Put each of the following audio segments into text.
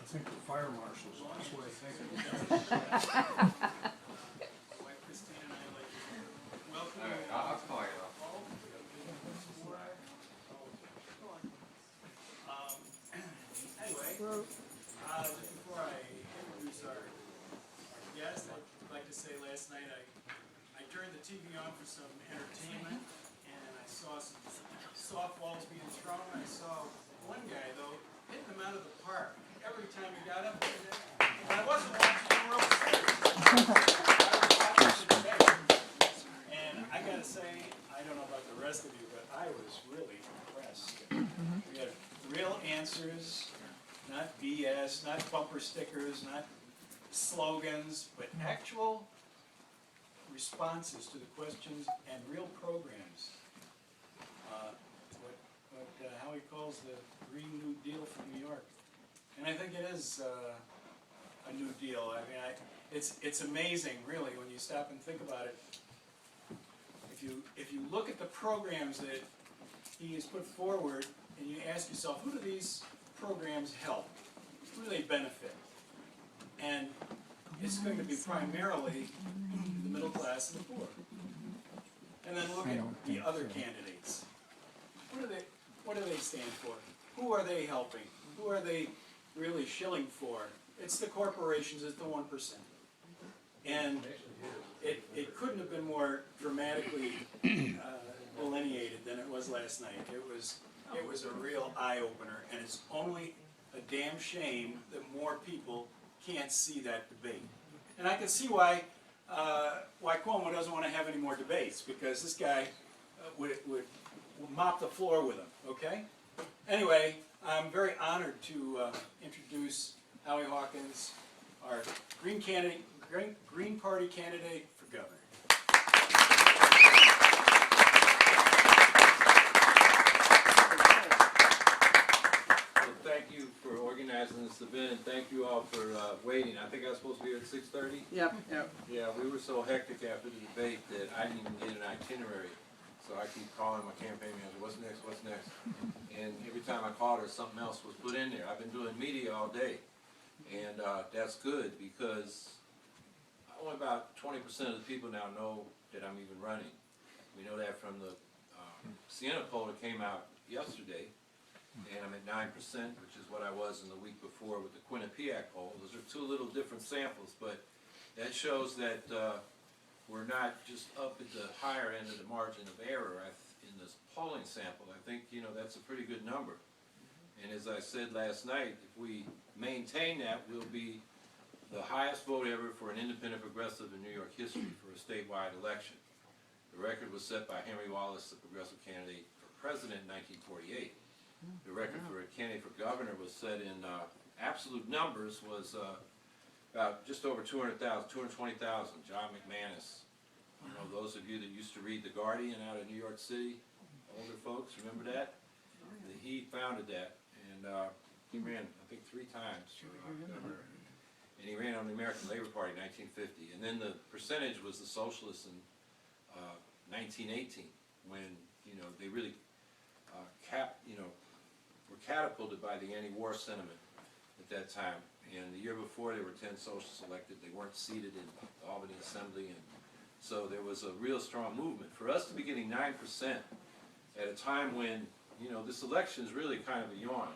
think the fire marshal's on his way thinking. I'll call you up. Anyway, just before I introduce our guest, I'd like to say last night I turned the TV on for some entertainment, and I saw some softballs being thrown. I saw one guy, though, hitting them out of the park every time he got up there. And I wasn't watching the World Series. I was watching the debate. And I gotta say, I don't know about the rest of you, but I was really impressed. We had real answers, not BS, not bumper stickers, not slogans, but actual responses to the questions and real programs. What Howie calls the Green New Deal for New York. And I think it is a new deal. I mean, it's amazing, really, when you stop and think about it. If you look at the programs that he has put forward, and you ask yourself, who do these programs help? Who do they benefit? And it's going to be primarily the middle class and the poor. And then look at the other candidates. What do they stand for? Who are they helping? Who are they really shilling for? It's the corporations, it's the 1%. And it couldn't have been more dramatically delineated than it was last night. It was a real eye-opener, and it's only a damn shame that more people can't see that debate. And I can see why Cuomo doesn't want to have any more debates, because this guy would mop the floor with him, okay? Anyway, I'm very honored to introduce Howie Hawkins, our Green Party candidate for governor. Thank you for organizing this event. Thank you all for waiting. I think I was supposed to be here at 6:30. Yep. Yeah, we were so hectic after the debate that I didn't even get an itinerary. So I keep calling my campaign manager, what's next, what's next? And every time I called her, something else was put in there. I've been doing media all day. And that's good, because only about 20% of the people now know that I'm even running. We know that from the Siena poll that came out yesterday. And I'm at 9%, which is what I was in the week before with the Quinnipiac poll. Those are two little different samples, but that shows that we're not just up at the higher end of the margin of error in this polling sample. I think, that's a pretty good number. And as I said last night, if we maintain that, we'll be the highest vote ever for an independent progressive in New York history for a statewide election. The record was set by Henry Wallace, the progressive candidate for president in 1948. The record for a candidate for governor was set in absolute numbers, was about just over 200,000, 220,000. John McManus. Those of you that used to read The Guardian out of New York City, older folks, remember that? He founded that, and he ran, I think, 3 times for governor. And he ran on the American Labor Party in 1950. And then the percentage was the socialists in 1918, when, they really were catapulted by the anti-war sentiment at that time. And the year before, there were 10 socialists elected. They weren't seated in the Albany Assembly, and so there was a real strong movement. For us to be getting 9% at a time when, this election is really kind of a yawn.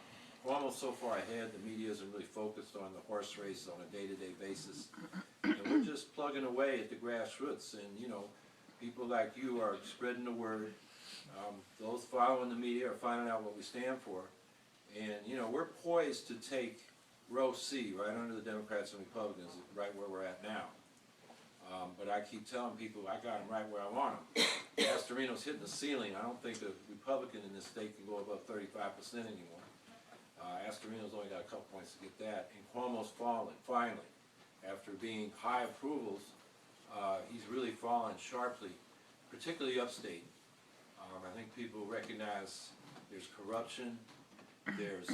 We're almost so far ahead, the media isn't really focused on the horse race on a day-to-day basis. And we're just plugging away at the grassroots, and, people like you are spreading the word. Those following the media are finding out what we stand for. And, we're poised to take row C, right under the Democrats and Republicans, right where we're at now. But I keep telling people I got them right where I want them. Astorino's hitting the ceiling. I don't think a Republican in this state can go above 35% anymore. Astorino's only got a couple points to get that. And Cuomo's fallen, finally. After being high approvals, he's really fallen sharply, particularly upstate. I think people recognize there's corruption, there's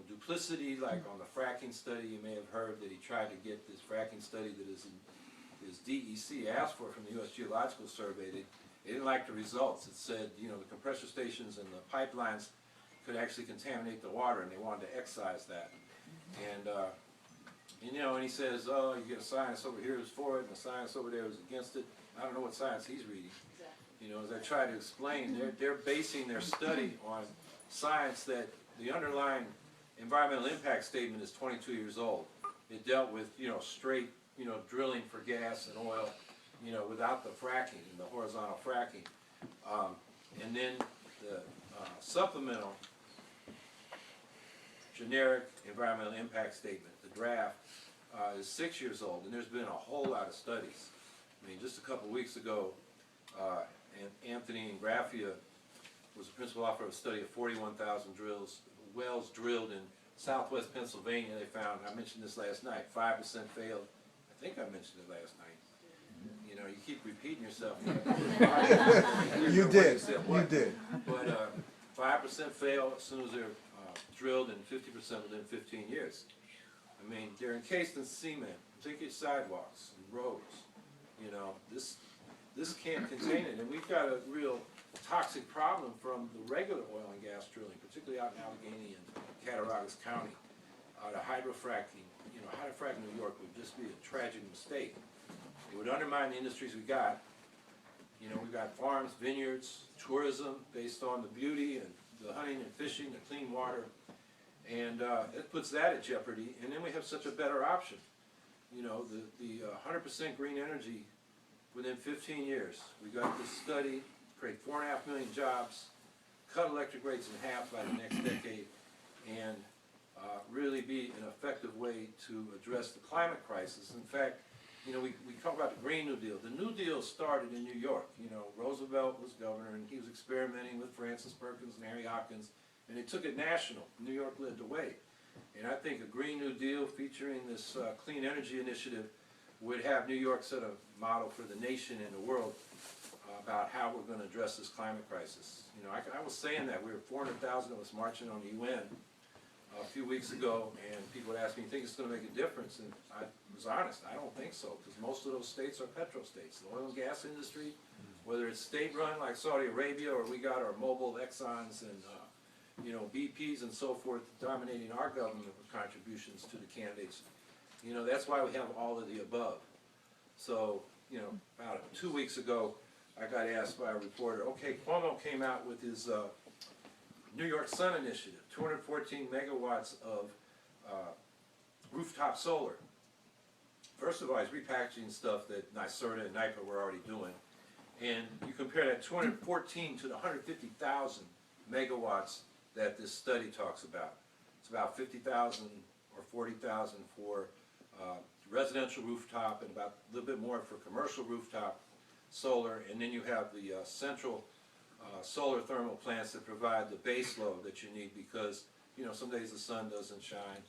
duplicity, like on the fracking study. You may have heard that he tried to get this fracking study that his DEC asked for from the U.S. Geological Survey. They didn't like the results. It said, the compressor stations and the pipelines could actually contaminate the water, and they wanted to excise that. And you know, and he says, oh, you get a science over here is for it, and a science over there is against it. I don't know what science he's reading. You know, as I try to explain, they're basing their study on science that the underlying environmental impact statement is 22 years old. It dealt with, you know, straight, you know, drilling for gas and oil, you know, without the fracking and the horizontal fracking. And then the supplemental generic environmental impact statement, the draft, is 6 years old, and there's been a whole lot of studies. I mean, just a couple weeks ago, Anthony Ingraffia was the principal author of a study of 41,000 wells drilled in southwest Pennsylvania. They found, I mentioned this last night, 5% failed. I think I mentioned it last night. You know, you keep repeating yourself. You did. You did. But 5% fail as soon as they're drilled, and 50% within 15 years. I mean, they're encased in cement, particularly sidewalks and roads. You know, this can't contain it, and we've got a real toxic problem from the regular oil and gas drilling, particularly out in Allegheny and Cattaraugus County. The hydrofracking, you know, hydrofracking in New York would just be a tragic mistake. It would undermine the industries we got. You know, we've got farms, vineyards, tourism based on the beauty and the hunting and fishing, the clean water, and it puts that at jeopardy. And then we have such a better option. You know, the 100% green energy within 15 years. We got this study, create 4.5 million jobs, cut electric rates in half by the next decade, and really be an effective way to address the climate crisis. In fact, you know, we talk about the Green New Deal. The New Deal started in New York. You know, Roosevelt was governor, and he was experimenting with Francis Perkins and Howie Hawkins, and they took it national. New York led the way. And I think a Green New Deal featuring this clean energy initiative would have New York set a model for the nation and the world about how we're going to address this climate crisis. You know, I was saying that. We were 400,000 of us marching on the UN a few weeks ago, and people would ask me, you think it's going to make a difference? And I was honest, I don't think so, because most of those states are petro states. The oil and gas industry, whether it's state-run like Saudi Arabia, or we got our mobile Exxons and you know, BPs and so forth dominating our government with contributions to the candidates. You know, that's why we have all of the above. So, you know, about 2 weeks ago, I got asked by a reporter, okay, Cuomo came out with his New York Sun initiative, 214 megawatts of rooftop solar. First of all, he's repackaging stuff that NYSERDA and NYPA were already doing. And you compare that 214 to the 150,000 megawatts that this study talks about. It's about 50,000 or 40,000 for residential rooftop, and about a little bit more for commercial rooftop solar. And then you have the central solar thermal plants that provide the base load that you need, because, you know, some days the sun doesn't shine,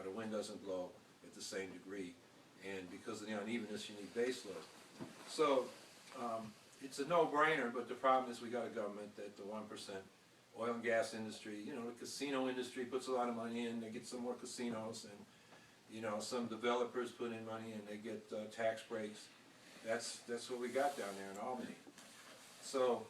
the wind doesn't blow at the same degree, and because of the unevenness you need base load. So it's a no-brainer, but the problem is we got a government that the 1% oil and gas industry, you know, the casino industry puts a lot of money in, they get some more casinos, and, you know, some developers put in money and they get tax breaks. That's what we got down there in Albany. So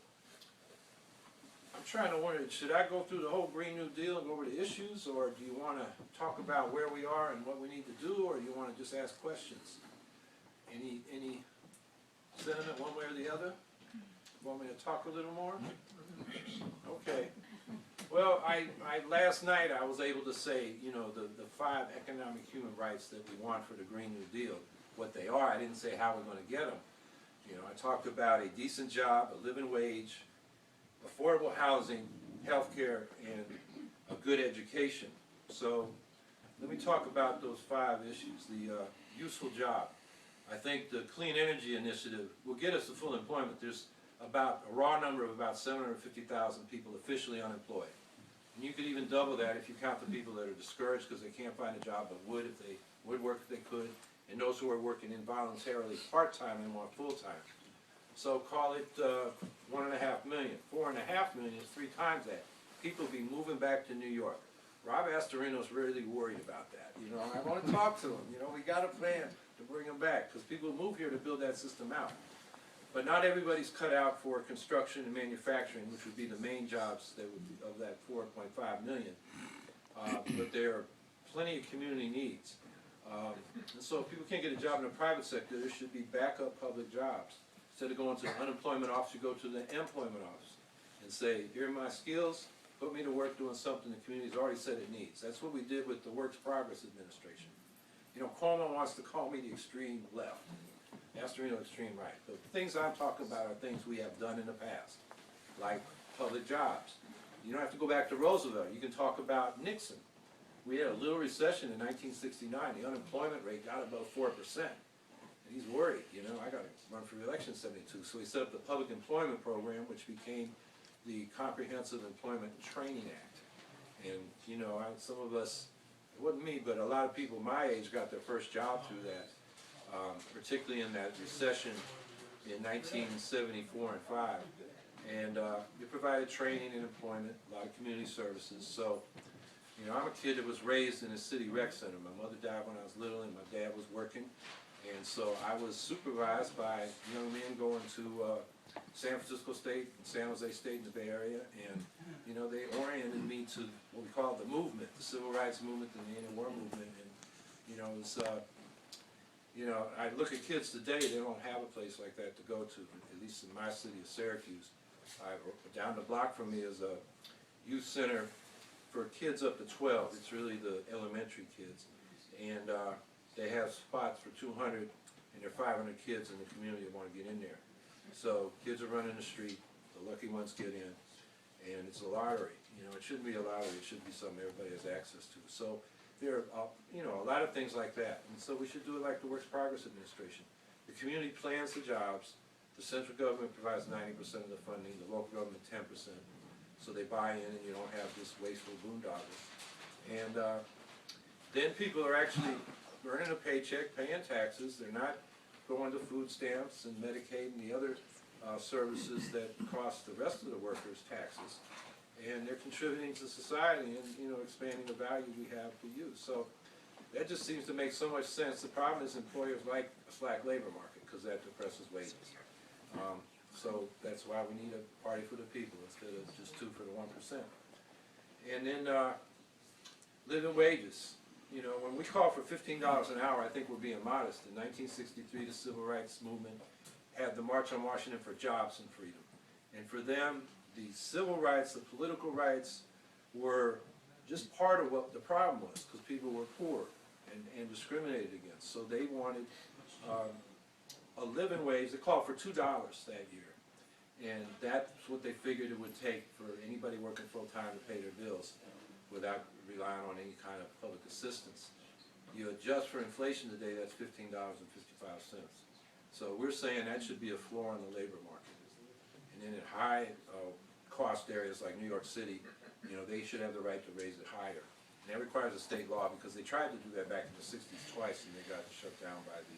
I'm trying to wonder, should I go through the whole Green New Deal and go over the issues, or do you want to talk about where we are and what we need to do, or do you want to just ask questions? Any sentiment one way or the other? Want me to talk a little more? Okay. Well, last night I was able to say, you know, the 5 economic human rights that we want for the Green New Deal, what they are. I didn't say how we're going to get them. You know, I talked about a decent job, a living wage, affordable housing, health care, and a good education. So let me talk about those 5 issues. The useful job. I think the Clean Energy Initiative will get us to full employment. There's about a raw number of about 750,000 people officially unemployed. And you could even double that if you count the people that are discouraged because they can't find a job but would work if they could, and those who are working involuntarily part-time and want full-time. So call it 1.5 million. 4.5 million is 3 times that. People will be moving back to New York. Rob Astorino's really worried about that. You know, I want to talk to him. You know, we got a plan to bring them back because people move here to build that system out. But not everybody's cut out for construction and manufacturing, which would be the main jobs that would be of that 4.5 million. But there are plenty of community needs. And so if people can't get a job in the private sector, there should be backup public jobs. Instead of going to the unemployment office, you go to the employment office and say, here are my skills, put me to work doing something the community's already said it needs. That's what we did with the Works Progress Administration. You know, Cuomo wants to call me the extreme left. Astorino extreme right. The things I'm talking about are things we have done in the past, like public jobs. You don't have to go back to Roosevelt. You can talk about Nixon. We had a little recession in 1969. The unemployment rate got above 4%. And he's worried, you know, I got to run for re-election in 72. So he set up the Public Employment Program, which became the Comprehensive Employment Training Act. And, you know, some of us, it wasn't me, but a lot of people my age got their first job through that, particularly in that recession in 1974 and 5. And it provided training and employment, a lot of community services. So, you know, I'm a kid that was raised in a city rec center. My mother died when I was little and my dad was working. And so I was supervised by young men going to San Francisco State and San Jose State in the Bay Area. And, you know, they oriented me to what we call the movement, the civil rights movement and the anti-war movement. And, you know, it was, you know, I look at kids today, they don't have a place like that to go to, at least in my city of Syracuse. Down the block from me is a youth center for kids up to 12. It's really the elementary kids. And they have spots for 200, and there are 500 kids in the community that want to get in there. So kids are running the street, the lucky ones get in, and it's a lottery. You know, it shouldn't be a lottery, it should be something everybody has access to. So there are, you know, a lot of things like that. And so we should do it like the Works Progress Administration. The community plans the jobs, the central government provides 90% of the funding, the local government 10%. So they buy in and you don't have this wasteful boondoggle. And then people are actually earning a paycheck, paying taxes. They're not going to food stamps and Medicaid and the other services that cost the rest of the workers taxes. And they're contributing to society and, you know, expanding the value we have for you. So that just seems to make so much sense. The problem is employers like a slack labor market because that depresses wages. So that's why we need a party for the people instead of just two for the 1%. And then living wages. You know, when we call for $15 an hour, I think we're being modest. In 1963, the Civil Rights Movement had the March on Washington for Jobs and Freedom. And for them, the civil rights, the political rights were just part of what the problem was because people were poor and discriminated against. So they wanted a living wage. They called for $2 that year. And that's what they figured it would take for anybody working full-time to pay their bills without relying on any kind of public assistance. You adjust for inflation today, that's $15.55. So we're saying that should be a floor on the labor market. And then in high cost areas like New York City, you know, they should have the right to raise it higher. And that requires a state law because they tried to do that back in the 60s twice and they got shut down by the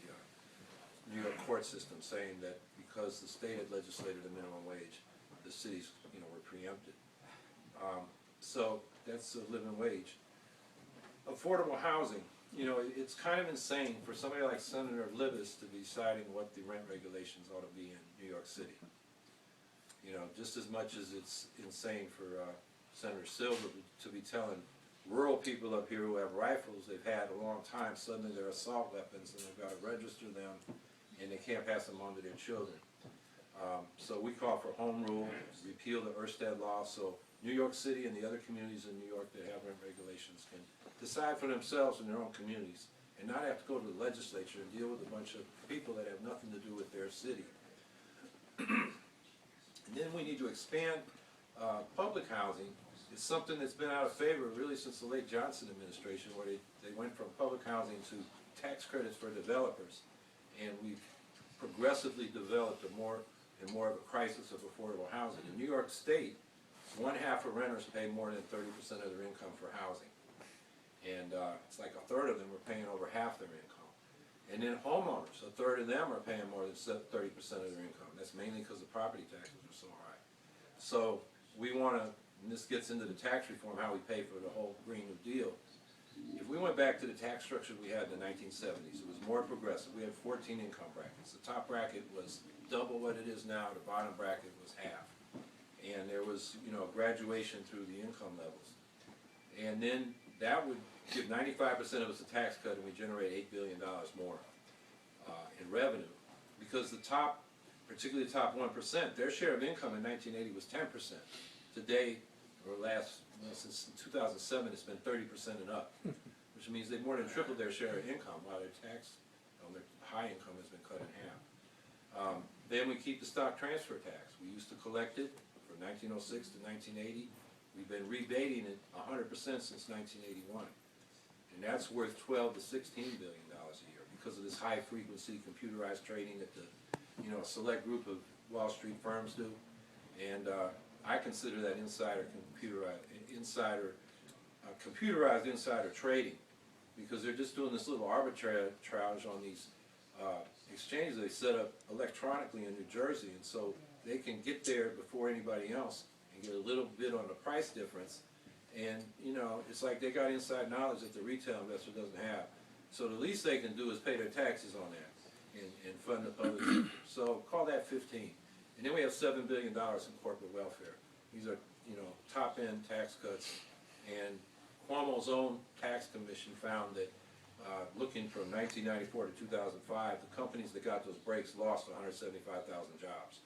New York court system saying that because the state had legislated a minimum wage, the cities, you know, were preempted. So that's a living wage. Affordable housing, you know, it's kind of insane for somebody like Senator Libous to be deciding what the rent regulations ought to be in New York City. You know, just as much as it's insane for Senator Silver to be telling rural people up here who have rifles they've had a long time, suddenly they're assault weapons and they've got to register them and they can't pass them on to their children. So we call for home rule, repeal the Erstad law, so New York City and the other communities in New York that have rent regulations can decide for themselves in their own communities and not have to go to the legislature and deal with a bunch of people that have nothing to do with their city. And then we need to expand public housing. It's something that's been out of favor really since the late Johnson administration, where they went from public housing to tax credits for developers. And we've progressively developed a more and more of a crisis of affordable housing. In New York State, 1/2 of renters pay more than 30% of their income for housing. And it's like 1/3 of them are paying over half their income. And then homeowners, 1/3 of them are paying more than 30% of their income. That's mainly because the property taxes are so high. So we want to, and this gets into the tax reform, how we pay for the whole Green New Deal. If we went back to the tax structure we had in the 1970s, it was more progressive. We had 14 income brackets. The top bracket was double what it is now. The bottom bracket was half. And there was, you know, graduation through the income levels. And then that would give 95% of us a tax cut, and we generate $8 billion more in revenue. Because the top, particularly the top 1%, their share of income in 1980 was 10%. Today, or since 2007, it's been 30% and up, which means they've more than tripled their share of income, while their tax on their high income has been cut in half. Then we keep the stock transfer tax. We used to collect it from 1906 to 1980. We've been rebating it 100% since 1981. And that's worth $12 to $16 billion a year because of this high frequency computerized trading that the, a select group of Wall Street firms do. And I consider that computerized insider trading, because they're just doing this little arbitrage on these exchanges they set up electronically in New Jersey, and so they can get there before anybody else and get a little bit on the price difference. And it's like they got inside knowledge that the retail investor doesn't have. So the least they can do is pay their taxes on that and fund the public sector. So call that 15. And then we have $7 billion in corporate welfare. These are top-end tax cuts. And Cuomo's own tax commission found that looking from 1994 to 2005, the companies that got those breaks lost 175,000 jobs.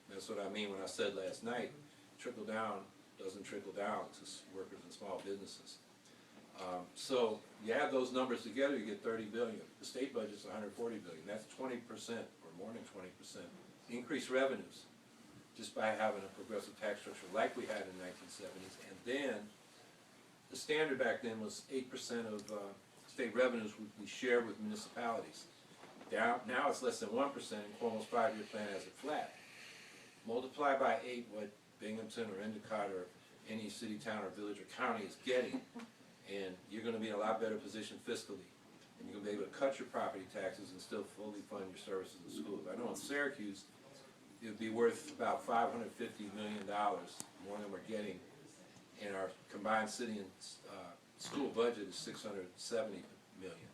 That's what I mean when I said last night, trickle down doesn't trickle down to workers and small businesses. So you add those numbers together, you get 30 billion. The state budget's 140 billion. That's 20% or more than 20% increased revenues just by having a progressive tax structure like we had in the 1970s. And then the standard back then was 8% of state revenues we share with municipalities. Now it's less than 1%, and Cuomo's 5-year plan has it flat. Multiply by 8 what Binghamton or Endicott or any city, town, or village or county is getting, and you're going to be in a lot better position fiscally. And you're going to be able to cut your property taxes and still fully fund your services in schools. I know in Syracuse, it would be worth about $550 million more than we're getting, and our combined city and school budget is $670 million.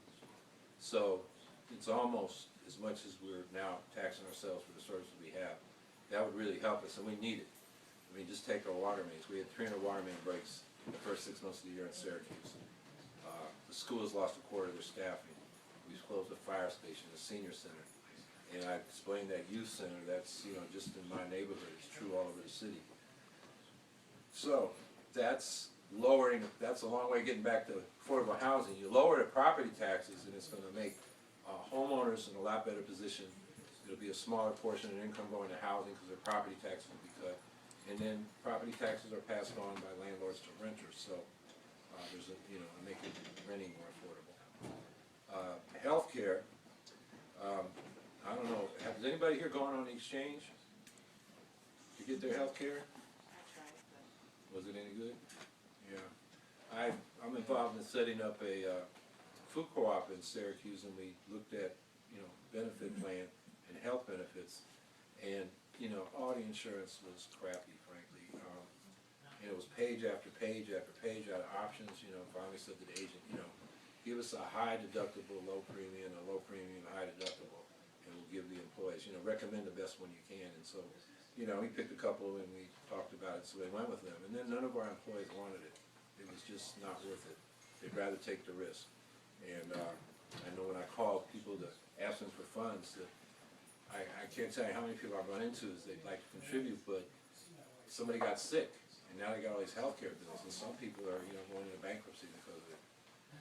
So it's almost as much as we're now taxing ourselves for the services we have. That would really help us, and we need it. I mean, just take our water mains. We had 300 water main breaks in the first 6 months of the year in Syracuse. The school has lost a quarter of their staffing. We've closed a fire station, a senior center. And I explained that youth center, that's, just in my neighborhood. It's true all over the city. So that's that's a long way getting back to affordable housing. You lower the property taxes, and it's going to make homeowners in a lot better position. It'll be a smaller portion of their income going to housing because their property taxes will be cut. And then property taxes are passed on by landlords to renters. So there's making renting more affordable. Healthcare. I don't know. Has anybody here gone on the exchange to get their health care? Was it any good? Yeah. I'm involved in setting up a food co-op in Syracuse, and we looked at, benefit plan and health benefits, and, all the insurance was crappy, frankly. And it was page after page after page out of options, finally said to the agent, give us a high deductible, low premium, a low premium, high deductible, and we'll give the employees, recommend the best one you can. And so, we picked a couple and we talked about it, so we went with them. And then none of our employees wanted it. It was just not worth it. They'd rather take the risk. And I know when I call people to ask them for funds, that I can't tell you how many people I've run into is they'd like to contribute, but somebody got sick, and now they got all these healthcare bills, and some people are, going into bankruptcy because of it.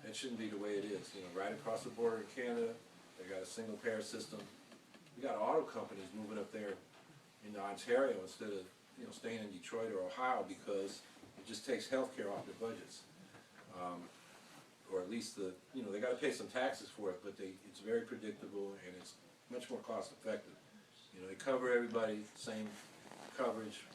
That shouldn't be the way it is. Right across the border in Canada, they got a single payer system. We got auto companies moving up there into Ontario instead of, staying in Detroit or Ohio because it just takes healthcare off their budgets. Or at least they got to pay some taxes for it, but it's very predictable and it's much more cost effective. They cover everybody, same coverage,